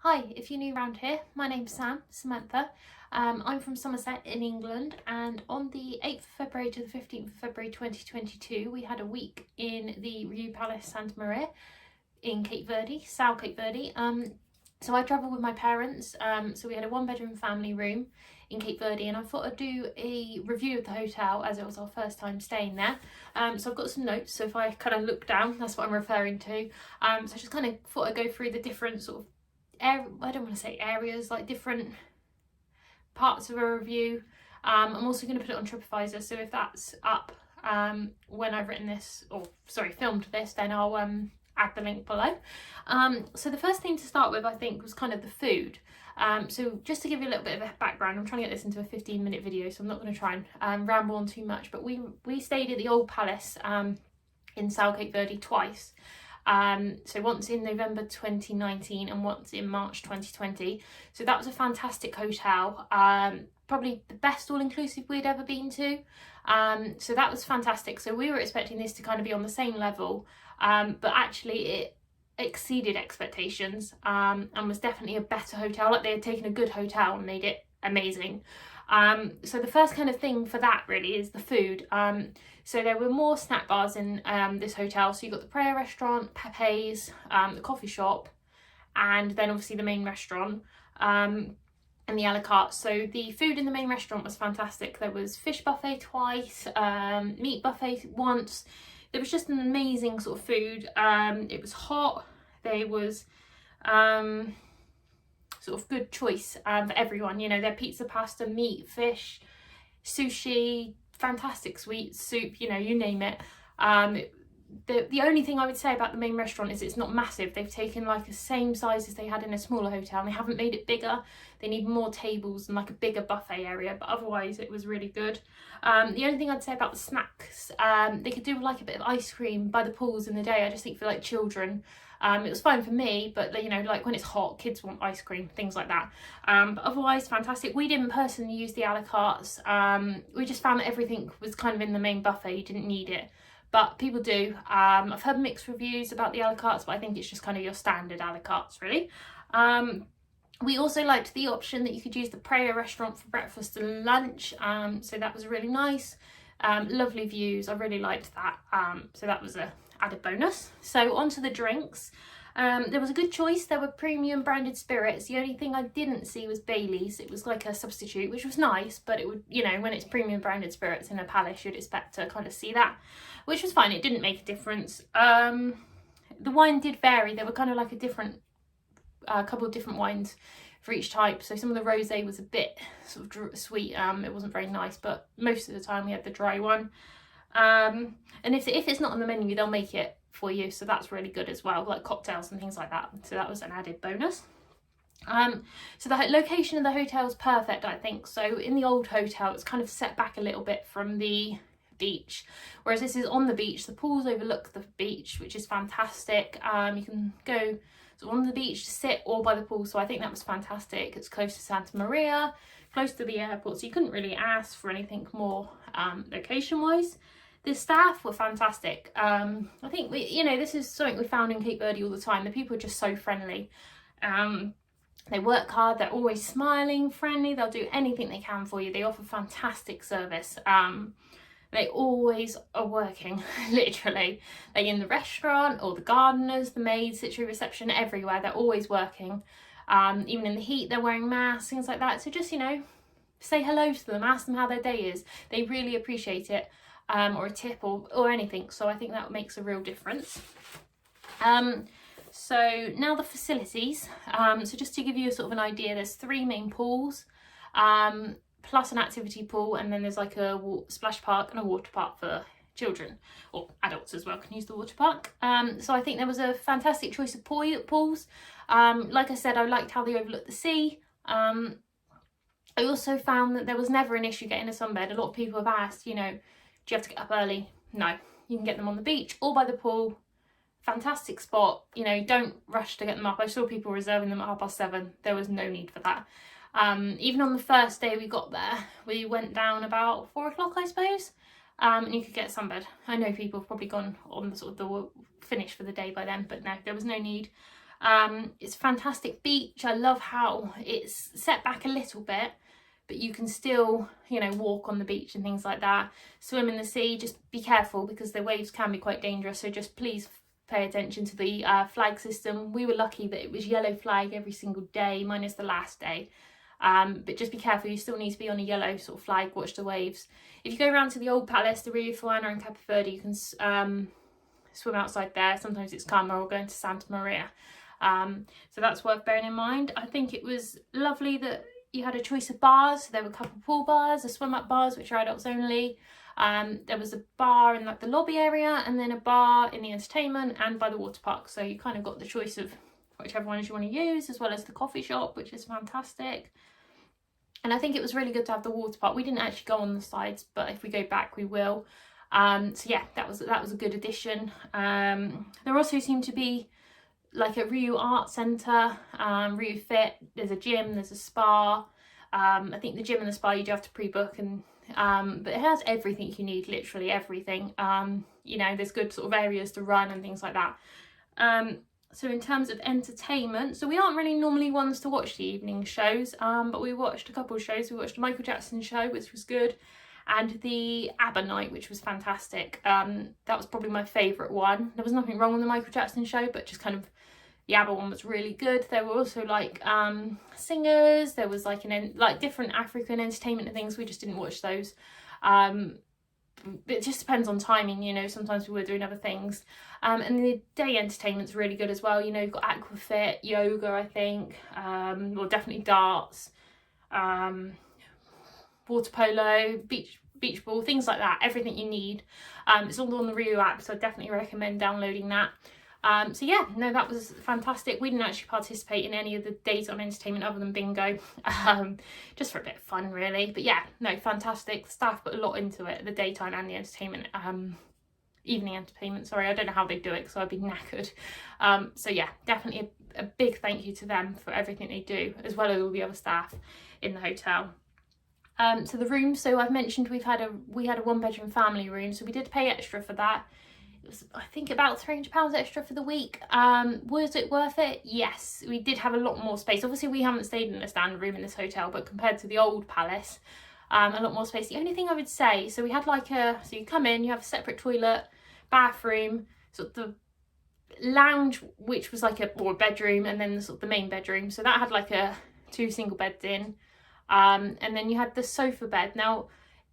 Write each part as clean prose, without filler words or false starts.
Hi, if you're new around here, my name's Samantha. I'm from Somerset in England, and on the 8th of February to the 15th of February 2022 we had a week in the Riu Palace Santa Maria in Cape Verde, South Cape Verde. So I travelled with my parents, so we had a one-bedroom family room in Cape Verde, and I thought I'd do a review of the hotel as it was our first time staying there. So I've got some notes, so if I kind of look down, that's what I'm referring to. So I just kind of thought I'd go through the different sort of I don't want to say areas, like different parts of a review. I'm also going to put it on TripAdvisor, so if that's up when I've written this, or sorry, filmed this, then I'll add the link below. So the first thing to start with, I think, was kind of the food. So just to give you a little bit of a background, I'm trying to get this into a 15-minute video, so I'm not going to try and ramble on too much, but we stayed at the Old Palace in South Cape Verde twice. So once in November 2019 and once in March 2020. So that was a fantastic hotel, probably the best all-inclusive we'd ever been to. So that was fantastic. So we were expecting this to kind of be on the same level, but actually it exceeded expectations, and was definitely a better hotel. Like, they had taken a good hotel and made it amazing. So the first kind of thing for that really is the food. So there were more snack bars in this hotel. So you got the Praia restaurant, Pepe's, the coffee shop, and then obviously the main restaurant, and the a la carte. So the food in the main restaurant was fantastic. There was fish buffet twice, meat buffet once. It was just an amazing sort of food. It was hot. There was sort of good choice for everyone. You know, their pizza, pasta, meat, fish, sushi, fantastic sweets, soup, you know, you name it. The only thing I would say about the main restaurant is it's not massive. They've taken like the same size as they had in a smaller hotel, and they haven't made it bigger. They need more tables and like a bigger buffet area, but otherwise it was really good. The only thing I'd say about the snacks, they could do like a bit of ice cream by the pools in the day. I just think for like children, it was fine for me, but you know, like when it's hot, kids want ice cream, things like that. But otherwise, fantastic. We didn't personally use the a la cartes. We just found that everything was kind of in the main buffet. You didn't need it, but people do. I've heard mixed reviews about the a la cartes, but I think it's just kind of your standard a la cartes, really. We also liked the option that you could use the Praia restaurant for breakfast and lunch, so that was really nice. Lovely views, I really liked that, so that was a added bonus. So on to the drinks. There was a good choice. There were premium branded spirits. The only thing I didn't see was Bailey's. It was like a substitute, which was nice, but it would, you know, when it's premium branded spirits in a palace, you'd expect to kind of see that, which was fine. It didn't make a difference. The wine did vary. There were kind of like a couple of different wines for each type. So some of the rosé was a bit sort of sweet. It wasn't very nice, but most of the time we had the dry one. And if it's not on the menu, they'll make it for you, so that's really good as well, like cocktails and things like that. So that was an added bonus. So the location of the hotel is perfect, I think. So in the old hotel, it's kind of set back a little bit from the beach, whereas this is on the beach. The pools overlook the beach, which is fantastic. You can go on the beach to sit or by the pool, so I think that was fantastic. It's close to Santa Maria, close to the airport, so you couldn't really ask for anything more location wise. The staff were fantastic. I think this is something we found in Cape Verde all the time. The people are just so friendly. They work hard. They're always smiling, friendly. They'll do anything they can for you. They offer fantastic service. They always are working, literally. Like in the restaurant, or the gardeners, the maids, Citrus reception, everywhere. They're always working. Even in the heat, they're wearing masks, things like that. So just, you know, say hello to them, ask them how their day is. They really appreciate it. Or a tip or anything. So I think that makes a real difference. So now the facilities. So just to give you a sort of an idea, there's 3 main pools, plus an activity pool, and then there's like a splash park and a water park for children, or adults as well can use the water park. So I think there was a fantastic choice of pools. Like I said, I liked how they overlooked the sea. I also found that there was never an issue getting a sunbed. A lot of people have asked, you know, do you have to get up early? No, you can get them on the beach or by the pool. Fantastic spot. You know, don't rush to get them up. I saw people reserving them at 7:30. There was no need for that. Even on the first day we got there, we went down about 4 o'clock, I suppose, and you could get sunbed. I know people have probably gone on the sort of the finish for the day by then, but no, there was no need. It's a fantastic beach. I love how it's set back a little bit, but you can still, you know, walk on the beach and things like that. Swim in the sea, just be careful because the waves can be quite dangerous, so just please pay attention to the flag system. We were lucky that it was yellow flag every single day, minus the last day. But just be careful, you still need to be on a yellow sort of flag, watch the waves. If you go around to the old palace, the Rio Fuana and Capo Verde, you can swim outside there. Sometimes it's calmer, or going to Santa Maria. So that's worth bearing in mind. I think it was lovely that you had a choice of bars. There were a couple of pool bars, the swim up bars, which are adults only. There was a bar in like the lobby area, and then a bar in the entertainment and by the water park. So you kind of got the choice of whichever ones you want to use, as well as the coffee shop, which is fantastic. And I think it was really good to have the water park. We didn't actually go on the slides, but if we go back, we will. So yeah, that was a good addition. There also seemed to be like a Rio Art Centre, Rio Fit. There's a gym, there's a spa. I think the gym and the spa you do have to pre-book, and but it has everything you need, literally everything. You know, there's good sort of areas to run and things like that. So in terms of entertainment, so we aren't really normally ones to watch the evening shows, but we watched a couple of shows. We watched the Michael Jackson show, which was good, and the ABBA night, which was fantastic. That was probably my favourite one. There was nothing wrong with the Michael Jackson show, but just kind of the ABBA one was really good. There were also like singers. There was like different African entertainment and things. We just didn't watch those. It just depends on timing, you know. Sometimes we were doing other things. And the day entertainment's really good as well. You know, you've got aquafit, yoga, I think, or definitely darts, water polo, beach ball, things like that. Everything you need. It's all on the Rio app, so I definitely recommend downloading that. So yeah, no, that was fantastic. We didn't actually participate in any of the daytime entertainment other than bingo, just for a bit of fun really. But yeah, no, fantastic. The staff put a lot into it, the daytime and the entertainment, evening entertainment, sorry. I don't know how they do it because I'd be knackered. So yeah, definitely a big thank you to them for everything they do, as well as all the other staff in the hotel. So the rooms, so I've mentioned we had a 1-bedroom family room, so we did pay extra for that. It was, I think, about £300 extra for the week. Was it worth it? Yes. We did have a lot more space. Obviously, we haven't stayed in a standard room in this hotel, but compared to the old palace, a lot more space. The only thing I would say, so we had like so you come in, you have a separate toilet, bathroom, sort of the lounge, which was like a bedroom, and then the main bedroom. So that had like 2 single beds in. And then you had the sofa bed. Now,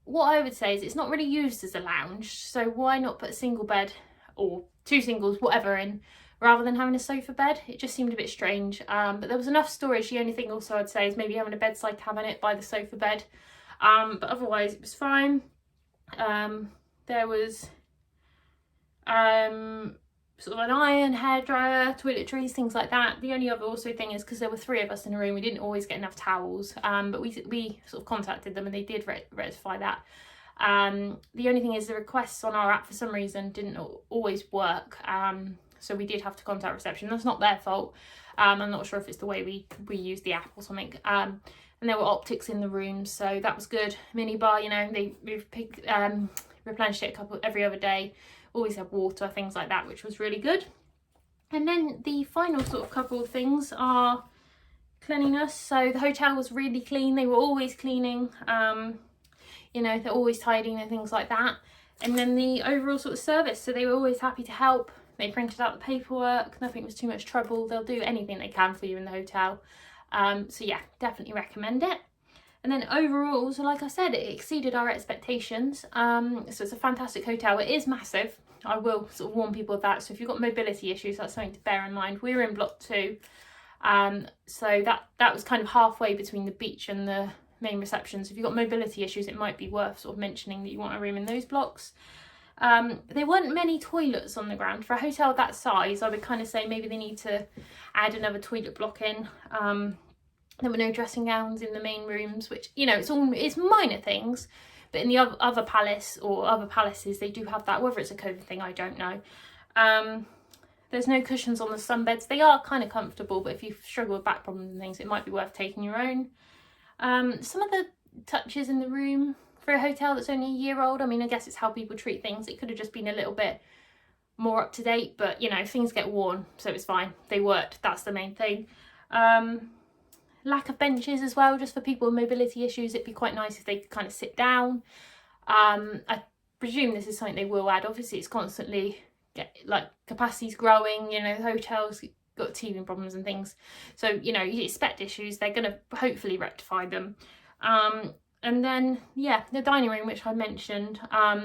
what I would say is it's not really used as a lounge, so why not put a single bed or 2 singles, whatever, in, rather than having a sofa bed? It just seemed a bit strange. But there was enough storage. The only thing also I'd say is maybe having a bedside cabinet by the sofa bed. But otherwise it was fine. There was sort of an iron, hairdryer, toiletries, things like that. The only other also thing is, because there were 3 of us in a room, we didn't always get enough towels, but we sort of contacted them and they did rectify that. The only thing is the requests on our app for some reason didn't always work, so we did have to contact reception. That's not their fault. I'm not sure if it's the way we use the app or something. And there were optics in the room, so that was good. Mini bar, you know, we've replenished it every other day. Always had water, things like that, which was really good. And then the final sort of couple of things are cleanliness. So the hotel was really clean. They were always cleaning, you know, they're always tidying and things like that. And then the overall sort of service, so they were always happy to help. They printed out the paperwork, nothing was too much trouble. They'll do anything they can for you in the hotel. So yeah, definitely recommend it. And then overall, so like I said, it exceeded our expectations. So it's a fantastic hotel. It is massive. I will sort of warn people of that. So if you've got mobility issues, that's something to bear in mind. We were in block 2. So that was kind of halfway between the beach and the main reception. So if you've got mobility issues, it might be worth sort of mentioning that you want a room in those blocks. There weren't many toilets on the ground. For a hotel that size, I would kind of say maybe they need to add another toilet block in. There were no dressing gowns in the main rooms, which, you know, it's minor things, but in the other palace or other palaces, they do have that. Whether it's a COVID thing, I don't know. There's no cushions on the sunbeds. They are kind of comfortable, but if you struggle with back problems and things, it might be worth taking your own. Some of the touches in the room for a hotel that's only a year old, I mean, I guess it's how people treat things. It could have just been a little bit more up to date, but you know, things get worn, so it's fine. They worked, that's the main thing. Lack of benches as well, just for people with mobility issues. It'd be quite nice if they could kind of sit down. I presume this is something they will add. Obviously it's constantly capacity's growing, you know, the hotels got teething problems and things, so you know, you expect issues. They're going to hopefully rectify them. And then yeah, the dining room, which I mentioned,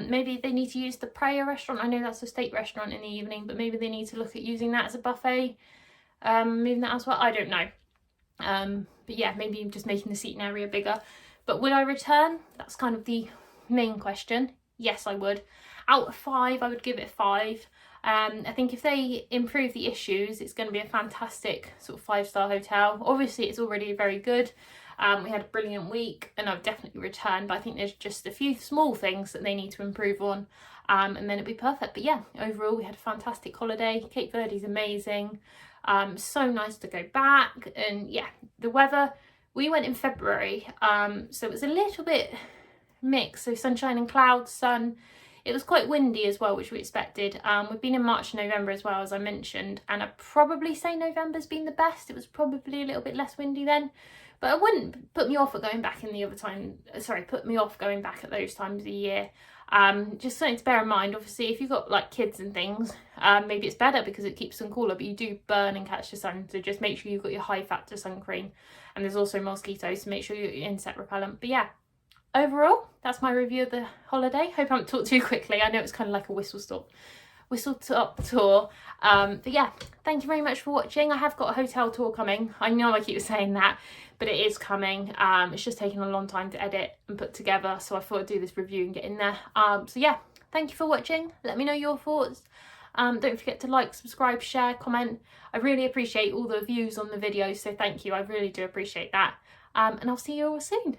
maybe they need to use the Prayer restaurant. I know that's a state restaurant in the evening, but maybe they need to look at using that as a buffet, moving that as well. I don't know. But yeah, maybe just making the seating area bigger. But would I return? That's kind of the main question. Yes, I would. Out of 5, I would give it 5. I think if they improve the issues, it's going to be a fantastic sort of 5-star hotel. Obviously it's already very good. We had a brilliant week and I've definitely returned, but I think there's just a few small things that they need to improve on, and then it'll be perfect. But yeah, overall we had a fantastic holiday. Cape Verde's amazing. So nice to go back. And yeah, the weather, we went in February, so it was a little bit mixed, so sunshine and clouds, sun. It was quite windy as well, which we expected. We've been in March and November as well, as I mentioned, and I'd probably say November's been the best. It was probably a little bit less windy then, but it wouldn't put me off going back in the other time. Sorry, put me off going back at those times of the year. Just something to bear in mind. Obviously, if you've got like kids and things, maybe it's better because it keeps them cooler, but you do burn and catch the sun. So just make sure you've got your high factor sun cream, and there's also mosquitoes, so make sure you're insect repellent. But yeah, overall, that's my review of the holiday. Hope I haven't talked too quickly. I know it's kind of like a whistle stop tour. But yeah, thank you very much for watching. I have got a hotel tour coming. I know I keep saying that, but it is coming. It's just taken a long time to edit and put together, so I thought I'd do this review and get in there. So yeah, thank you for watching. Let me know your thoughts. Don't forget to like, subscribe, share, comment. I really appreciate all the views on the videos, so thank you. I really do appreciate that. And I'll see you all soon.